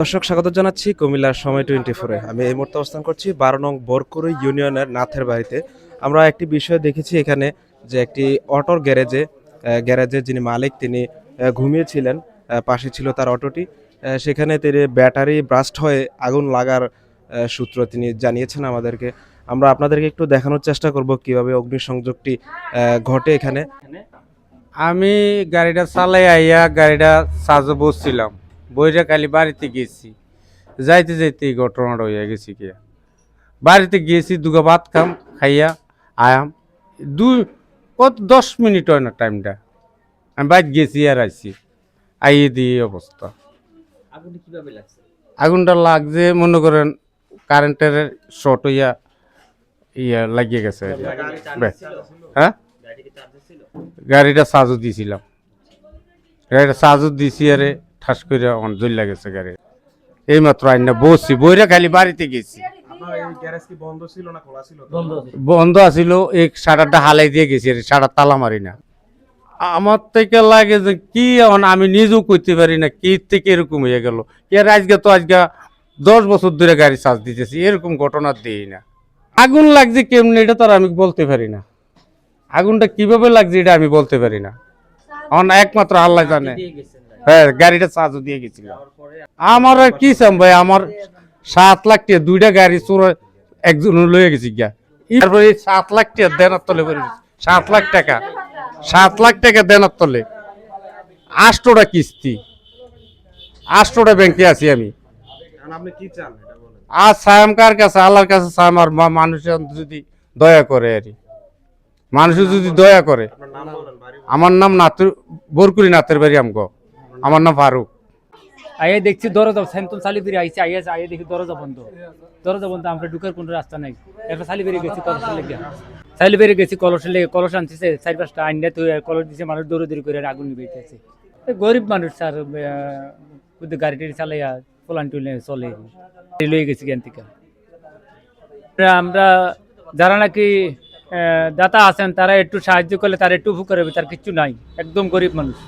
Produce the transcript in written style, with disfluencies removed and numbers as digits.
দর্শক স্বাগত জানাচ্ছি কুমিল্লার সময় 24-এ। আমি এই মুহূর্তে অবস্থান করছি 12 নং বরকুড়ি ইউনিয়নের নাথের বাড়িতে। আমরা একটি বিষয় দেখেছি এখানে যে একটি অটোর গ্যারেজের যিনি মালিক তিনি ঘুমিয়েছিলেন, পাশে ছিল তার অটোটি। সেখানে তিনি ব্যাটারি ব্রাস্ট হয়ে আগুন লাগার সূত্র তিনি জানিয়েছেন আমাদেরকে। আমরা আপনাদেরকে একটু দেখানোর চেষ্টা করব কিভাবে অগ্নিসংযোগটি ঘটে এখানে। আমি গাড়িটা চালাই আইয়া গাড়িটা সাজো বসছিলাম, বইটা খালি বাড়িতে গেছি, যাইতে যাইতে এই ঘটনাটা হইয়া গেছি গিয়া। বাড়িতে গিয়েছি দুগা ভাত খাইয়া আয়াম, 10 মিনিট হয় না টাইমটা, আমি বাইর গেছি আর আইছি, আইয়ে দিয়ে অবস্থা। আগুনটা লাগছে মনে করেন কারেন্টের শর্ট হইয়া লাগিয়ে গেছে। হ্যাঁ, গাড়িটা চার্জও দিয়েছিলাম, গাড়িটা চার্জও দিয়েছি আরে ঠাস করে আমার জ্বলে গেছে গাড়ি। এই মাত্র আইনা বসছি, বইরা খালি বাড়িতে গেছি। বন্ধ আছিল, এই শাটারটা হালাই দিয়ে গেছি, শাটার তালা মারি না। আমার থেকে লাগে যে কি আমি নিজেও করতে পারি না, কি থেকে এরকম হয়ে গেল। আজকে 10 বছর ধরে গাড়ি চার্জ দিতেছি, এরকম ঘটনা দিই না। আগুন লাগছে কেমনি এটা তো আর আমি বলতে পারি না, আগুনটা কিভাবে লাগছে এটা আমি বলতে পারি না, একমাত্র আল্লাহ জানে। হ্যাঁ, গাড়িটা চার্জও দিয়ে গেছিল। আমার আর কি চাম ভাই, আমার 7 লাখ টাকা দুইটা গাড়ি চোর একজন লয়ে গেছি গিয়া। তারপরে 7 লাখ টাকা দেনার তলে পড়ে গেছি। 7 লাখ টাকা দেনার তলে, 8টা কিস্তি, 8টা ব্যাংকে আছি আমি। আর সায়াম কার কাছে, আল্লাহর কাছে সায়াম। আর মানুষের যদি দয়া করে আর মানুষের যদি দয়া করে। আমার নাম বরকুড়ি নাথের বাড়ি আমগো, আমার নাম ফারুক। আইয়া দেখছি দরজা স্যান্তন সালি বেরিয়ে আইসি, আইয়া দেখি দরজা বন্ধ, আমরা ঢুকার কোনো রাস্তা নাই। একটা সালি বেরিয়ে গেছি কলসের লেগে, কলস আনতেছে 4-5টা আইন তুই কলস দিছে, মানুষ দৌড়ি করে আগুন বেরিয়েছে। গরিব মানুষ স্যার, গাড়ি চালাইয়া পোলান টুলে চলে লয়ে গেছি জ্ঞান থেকে। আমরা যারা নাকি দাতা আছেন তারা একটু সাহায্য করলে, তারা একটু উপকার হবে, তার কিছু নাই, একদম গরিব মানুষ।